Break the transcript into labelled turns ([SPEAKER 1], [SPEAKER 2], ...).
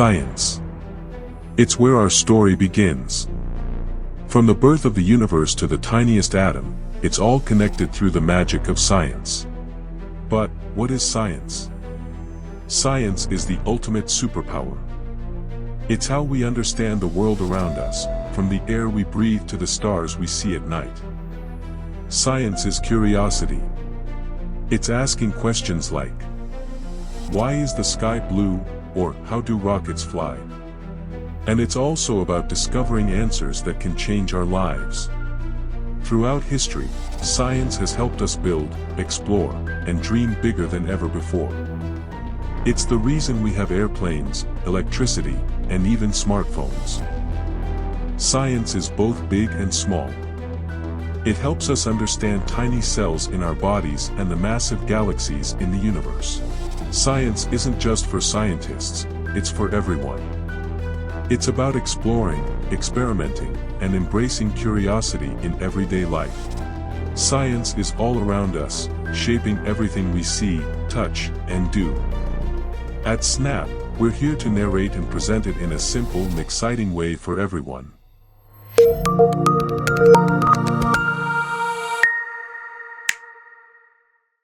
[SPEAKER 1] Science. It's where our story begins. From the birth of the universe to the tiniest atom, it's all connected through the magic of science. But, what is science? Science is the ultimate superpower. It's how we understand the world around us, from the air we breathe to the stars we see at night. Science is curiosity. It's asking questions like, why is the sky blue, or how do rockets fly? And it's also about discovering answers that can change our lives. Throughout history, science has helped us build, explore, and dream bigger than ever before. It's the reason we have airplanes, electricity, and even smartphones. Science is both big and small. It helps us understand tiny cells in our bodies and the massive galaxies in the universe. Science isn't just for scientists, it's for everyone. It's about exploring, experimenting, and embracing curiosity in everyday life. Science is all around us, shaping everything we see, touch, and do. At Snap, we're here to narrate and present it in a simple and exciting way for everyone.